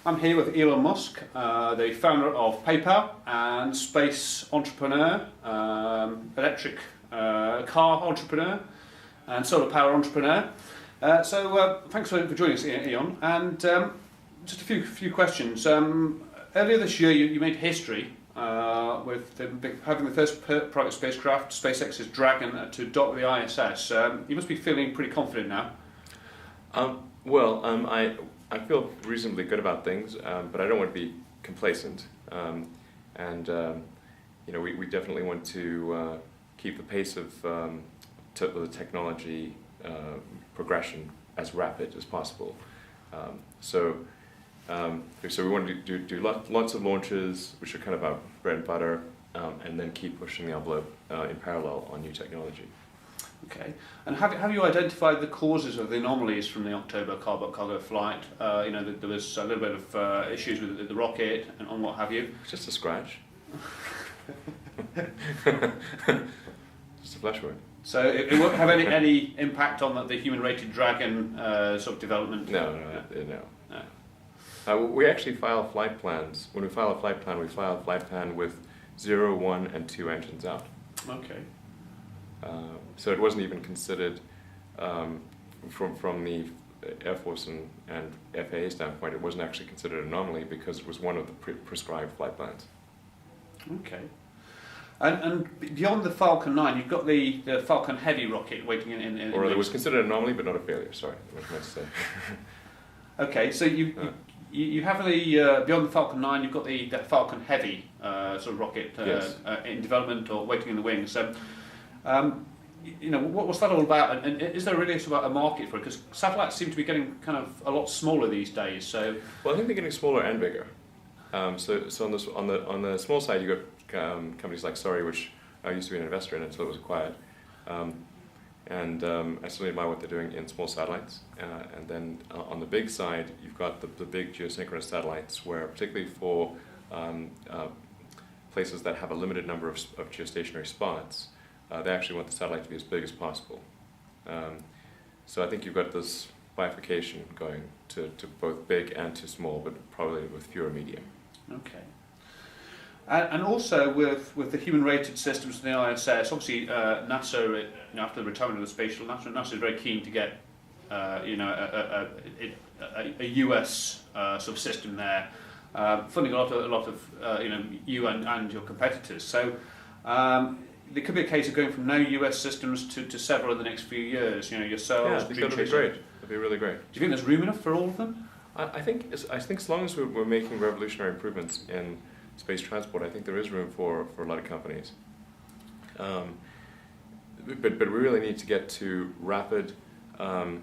I'm here with Elon Musk, the founder of PayPal and space entrepreneur, electric car entrepreneur, and solar power entrepreneur. So thanks for joining us, Elon. And just a few questions. Earlier this year, you made history with having the first private spacecraft, SpaceX's Dragon, to dock with the ISS. You must be feeling pretty confident now. I feel reasonably good about things, but I don't want to be complacent. We definitely want to keep the pace of the technology progression as rapid as possible. So we want to do lots of launches, which are kind of our bread and butter, and then keep pushing the envelope in parallel on new technology. Okay, and have you identified the causes of the anomalies from the October cargo flight? There was a little bit of issues with the rocket and what have you. It's just a scratch. Just a flash wound. So it won't have any impact on the human-rated Dragon sort of development? No. We actually file flight plans. When we file a flight plan, we file a flight plan with 0, 1, and 2 engines out. Okay. So it wasn't even considered from the Air Force and FAA standpoint. It wasn't actually considered an anomaly because it was one of the prescribed flight plans. Okay. And beyond the Falcon 9, you've got the Falcon Heavy rocket waiting in it was considered an anomaly, but not a failure. Sorry, what I meant to say. Okay, so you have the beyond the Falcon 9, you've got the Falcon Heavy sort of rocket Yes. In development or waiting in the wings. So, what's that all about? And is there really sort of a market for it? Because satellites seem to be getting kind of a lot smaller these days. So, well, I think they're getting smaller and bigger. So on the small side, you got companies like Sorry, which I used to be an investor in until it was acquired. I certainly admire what they're doing in small satellites. And then on the big side, you've got the big geosynchronous satellites, where particularly for places that have a limited number of geostationary spots, they actually want the satellite to be as big as possible. So I think you've got this bifurcation going to both big and to small, but probably with fewer medium. Okay. And also with the human-rated systems in the ISS, obviously NASA, after the retirement of the space shuttle, NASA is very keen to get a US sort of system there, funding a lot of you and your competitors. So there could be a case of going from no US systems to several in the next few years. Yourselves. Yeah, I think that'd be great. That'd be really great. Do you think there's room enough for all of them? I think as long as we're making revolutionary improvements in space transport, I think there is room for a lot of companies. But we really need to get to rapidly and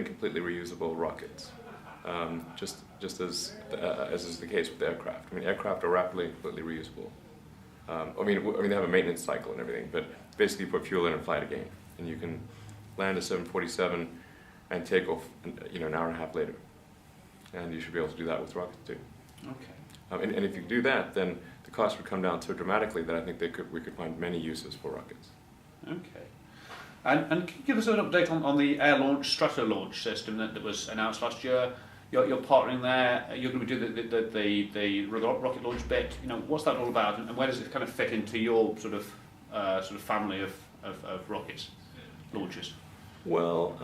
completely reusable rockets. Just as is the case with aircraft. I mean, aircraft are rapidly and completely reusable. They have a maintenance cycle and everything, but basically you put fuel in and fly it again, and you can land a 747 and take off, an hour and a half later, and you should be able to do that with rockets too. Okay. And if you do that, then the cost would come down so dramatically that I think we could find many uses for rockets. Okay. And can you give us an update on the Air Launch Strato Launch system that was announced last year? You're partnering there. You're going to do the rocket launch bit. What's that all about, and where does it kind of fit into your sort of family of rockets launches? Well,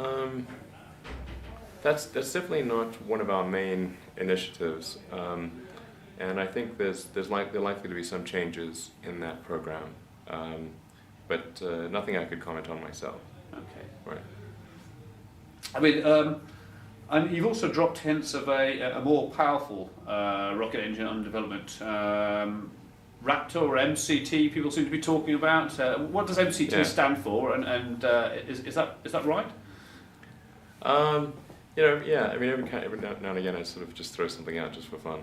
that's definitely not one of our main initiatives, and I think there's likely to be some changes in that program, but nothing I could comment on myself. Okay. Right. And you've also dropped hints of a more powerful rocket engine under development. Raptor or MCT, people seem to be talking about. What does MCT stand for, and is that right? Every now and again I sort of just throw something out just for fun.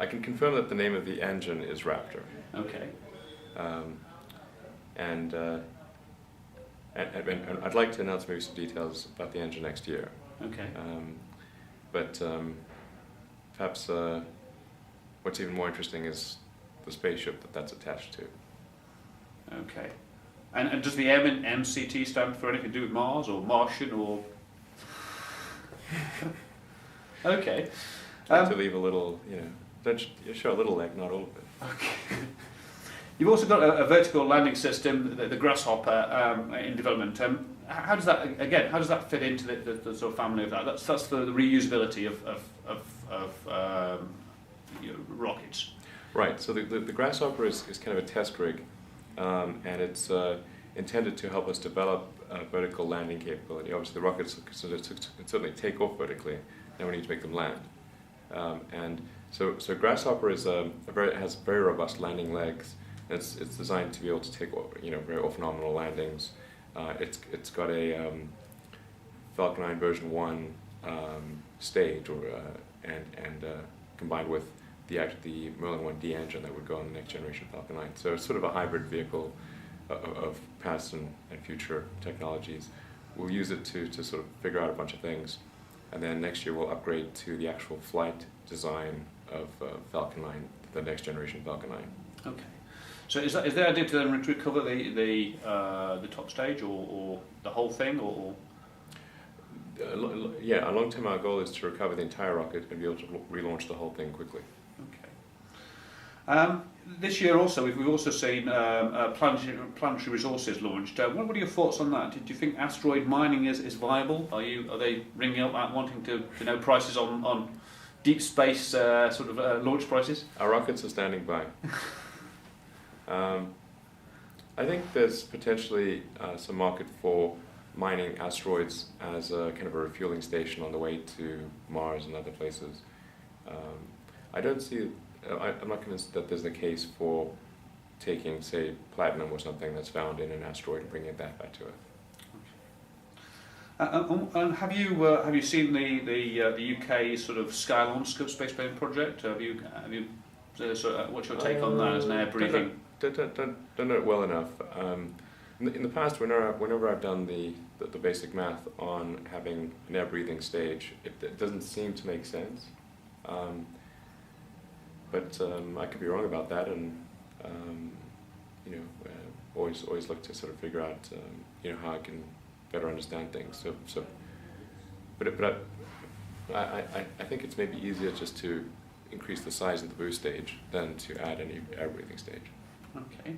I can confirm that the name of the engine is Raptor. Okay. And I'd like to announce maybe some details about the engine next year. Okay. But perhaps what's even more interesting is the spaceship that's attached to. Okay. And does the M in MCT stand for anything to do with Mars or Martian or? Okay. To leave a little, you show a little leg, not all of it. Okay. You've also got a vertical landing system, the Grasshopper, in development. How does that fit into the sort of family of that? That's the reusability of rockets. Right. So the Grasshopper is kind of a test rig, and it's intended to help us develop vertical landing capability. Obviously, the rockets can certainly take off vertically. Now we need to make them land. And so Grasshopper has very robust landing legs. It's designed to be able to take very orthonomical landings. It's got a Falcon 9 version 1 stage, and combined with the Merlin 1D engine that would go on the next generation Falcon 9. So it's sort of a hybrid vehicle of past and future technologies. We'll use it to sort of figure out a bunch of things, and then next year we'll upgrade to the actual flight design of Falcon 9, the next generation Falcon 9. Okay. So is the idea to then recover the top stage or the whole thing or? Yeah, a long term our goal is to recover the entire rocket and be able to relaunch the whole thing quickly. Okay. This year also we've also seen planetary resources launched. What are your thoughts on that? Do you think asteroid mining is viable? Are they ringing up wanting to know prices on deep space sort of launch prices? Our rockets are standing by. I think there's potentially some market for mining asteroids as a kind of a refueling station on the way to Mars and other places. I don't see. I'm not convinced that there's the case for taking, say, platinum or something that's found in an asteroid and bringing that back to Earth. And have you seen the UK sort of Skylon spaceplane project? Have you what's your take on that as an air breathing? Don't know it well enough. In the past, whenever I've done the basic math on having an air breathing stage, it doesn't seem to make sense. But I could be wrong about that, and always look to sort of figure out how I can better understand things. But I think it's maybe easier just to increase the size of the boost stage than to add any air breathing stage. Okay.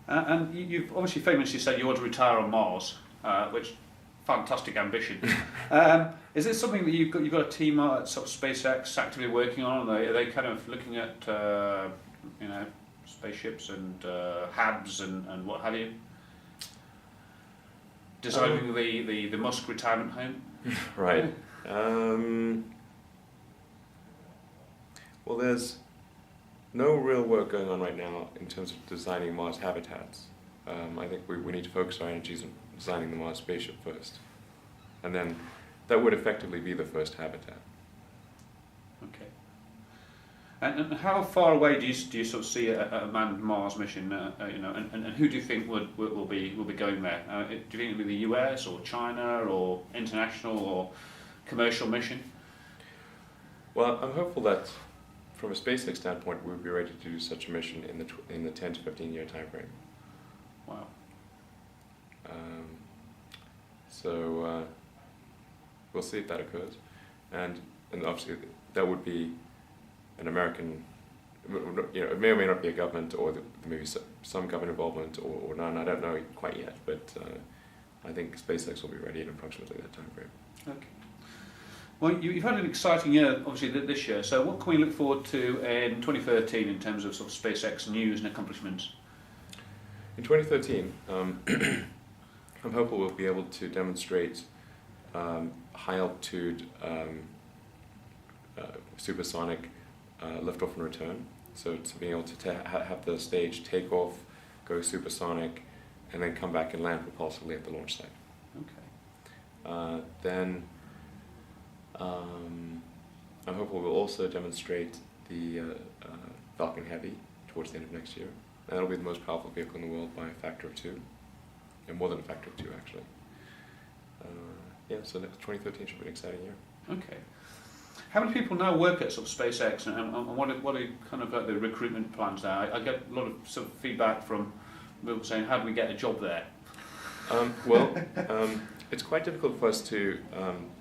And you've obviously famously said you want to retire on Mars, which fantastic ambition. Is it something that you've got a team at sort of SpaceX actively working on? Are they kind of looking at spaceships and HABs and what have you? Designing the Musk retirement home? Right. Well, there's no real work going on right now in terms of designing Mars habitats. I think we need to focus our energies on designing the Mars spaceship first. And then that would effectively be the first habitat. Okay. And how far away do you sort of see a manned Mars mission? And who do you think will be going there? Do you think it'll be the US or China or international or commercial mission? Well, I'm hopeful that from a SpaceX standpoint, we'll be ready to do such a mission in the 10 to 15 year time frame. Wow. So we'll see if that occurs, and obviously that would be an American. It may or may not be a government, or maybe some government involvement, or none. I don't know quite yet, but I think SpaceX will be ready in approximately that time frame. Okay. Well, you've had an exciting year, obviously, this year. So what can we look forward to in 2013 in terms of SpaceX news and accomplishments? In 2013, I'm hopeful we'll be able to demonstrate high altitude supersonic liftoff and return. So to being able to have the stage take off, go supersonic, and then come back and land propulsively at the launch site. Okay. Then I'm hopeful we'll also demonstrate the Falcon Heavy towards the end of next year. And that'll be the most powerful vehicle in the world by a factor of 2. And more than a factor of 2, actually. So 2013 should be an exciting year. Okay. How many people now work at sort of SpaceX, and what are kind of like the recruitment plans now? I get a lot of sort of feedback from people saying, how do we get a job there? Well, it's quite difficult for us to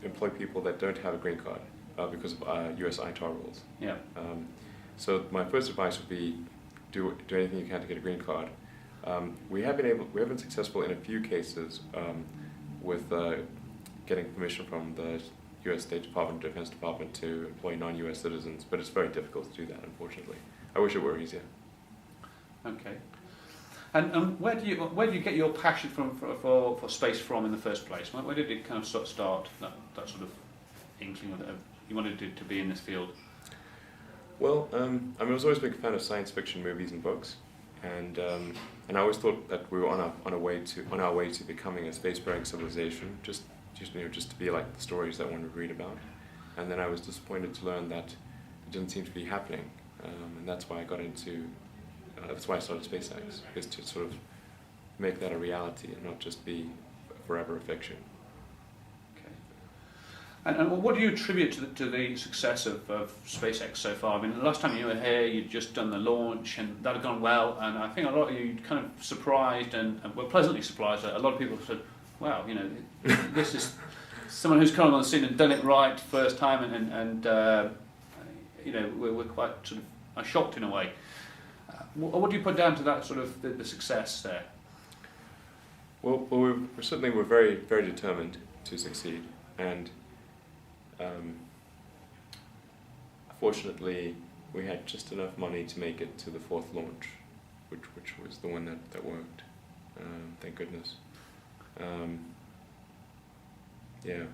employ people that don't have a green card because of US ITAR rules. Yeah. So my first advice would be do anything you can to get a green card. We have been successful in a few cases with getting permission from the U.S. State Department, Defense Department to employ non-U.S. citizens, but it's very difficult to do that, unfortunately. I wish it were easier. Okay. And where do you get your passion for space from in the first place? Where did it kind of start that sort of inkling that you wanted to be in this field? Well, I was always a big fan of science fiction movies and books, and I always thought that we were on our way to becoming a spacefaring civilization, just to be like the stories that one would read about. And then I was disappointed to learn that it didn't seem to be happening, and that's why I got into. That's why I started SpaceX, is to sort of make that a reality and not just be forever a fiction. And what do you attribute to the success of SpaceX so far? I mean, the last time you were here, you'd just done the launch, and that had gone well. And I think a lot of you kind of surprised and were pleasantly surprised. A lot of people said, "Wow, this is someone who's come on the scene and done it right first time," and we're quite sort of shocked in a way. What do you put down to that sort of the success there? Well, we're certainly very, very determined to succeed, and fortunately, we had just enough money to make it to the fourth launch, which was the one that worked. Thank goodness. Yeah.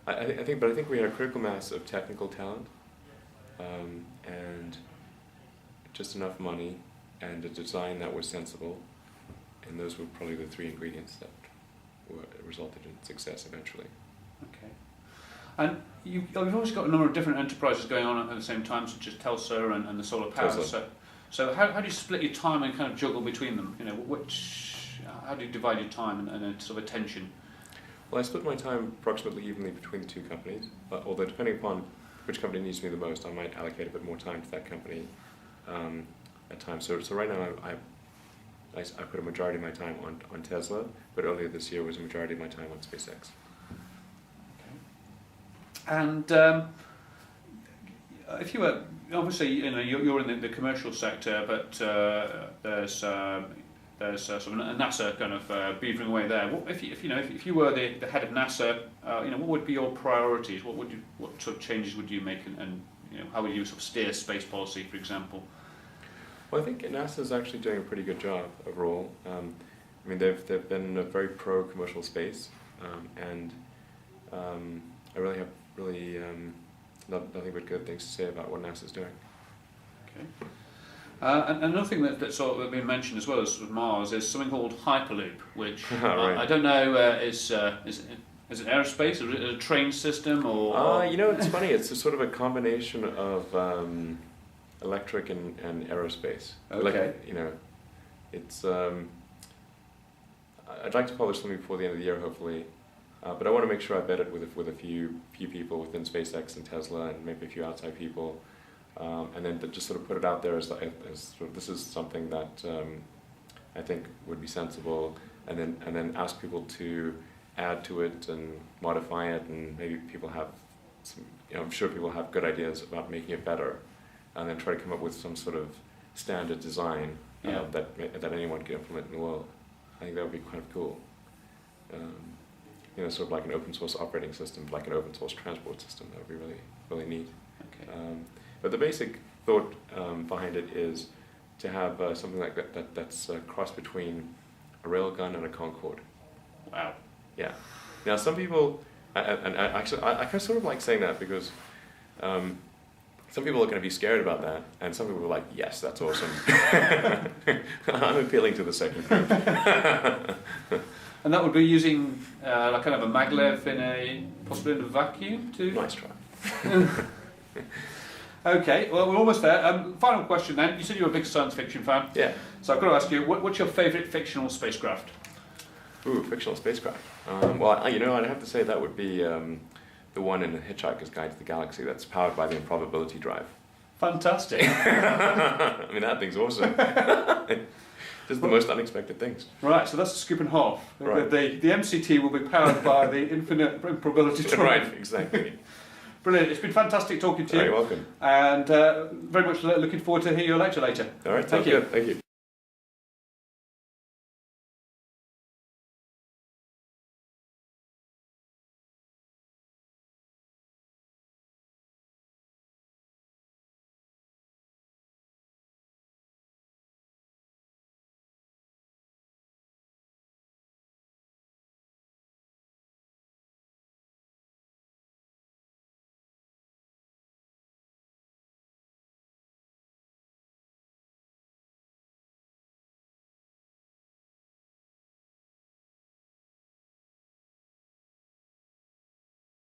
I think we had a critical mass of technical talent, and just enough money, and a design that was sensible, and those were probably the three ingredients that resulted in success eventually. Okay. And you've always got a number of different enterprises going on at the same time, such as Telsa and the solar power. Tesla. So how do you split your time and kind of juggle between them? How do you divide your time and sort of attention? Well, I split my time approximately evenly between the two companies, although depending upon which company needs me the most, I might allocate a bit more time to that company at times. So right now I put a majority of my time on Tesla, but earlier this year was a majority of my time on SpaceX. And if you were, obviously, you're in the commercial sector, but there's sort of a NASA kind of beavering away there. If you were the head of NASA, what would be your priorities? What sort of changes would you make, and how would you sort of steer space policy, for example? Well, I think NASA is actually doing a pretty good job overall. They've been very pro commercial space, and I really have nothing but good things to say about what NASA's doing. Okay. And another thing that's sort of been mentioned as well as Mars is something called Hyperloop, which right. I don't know is it aerospace, or is it a train system, or? It's funny. It's a sort of a combination of electric and aerospace. Okay. It's. I'd like to publish something before the end of the year, hopefully. But I want to make sure I vet it with a few people within SpaceX and Tesla, and maybe a few outside people, and then just sort of put it out there as sort of, this is something that I think would be sensible, and then ask people to add to it and modify it, and maybe people have some. I'm sure people have good ideas about making it better, and then try to come up with some sort of standard design that anyone can implement in the world. I think that would be kind of cool. Sort of like an open source operating system, like an open source transport system. That would be really, really neat. Okay. But the basic thought behind it is to have something like that's a cross between a railgun and a Concorde. Wow. Yeah. Now some people, and actually I kind of sort of like saying that because some people are going to be scared about that, and some people are like, yes, that's awesome. I'm appealing to the second group. And that would be using like kind of a maglev possibly in a vacuum too? Nice try. Okay, well, we're almost there. Final question then. You said you were a big science fiction fan. Yeah. So I've got to ask you, what's your favourite fictional spacecraft? Ooh, fictional spacecraft. Well, I'd have to say that would be the one in The Hitchhiker's Guide to the Galaxy that's powered by the improbability drive. Fantastic. I mean, that thing's awesome. Just the most unexpected things. Right, so that's a scoop and a half. Right. The MCT will be powered by the infinite improbability drive. Right, exactly. Brilliant. It's been fantastic talking to you. You're welcome. And very much looking forward to hear your lecture later. All right, Thank sounds you. good. Thank you.